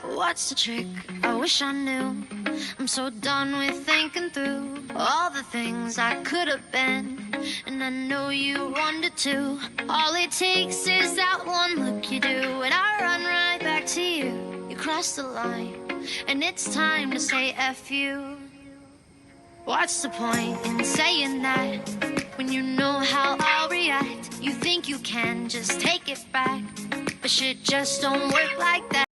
What's the trick? I wish I knew. I'm so done with thinking through all the things I could have been, and I know you wanted to. All it takes is that one look you do, and I run right back to you. You cross the line, and it's time to say F you. What's the point in saying that when you know how I'll react? You think you can just take it back, but shit just don't work like that.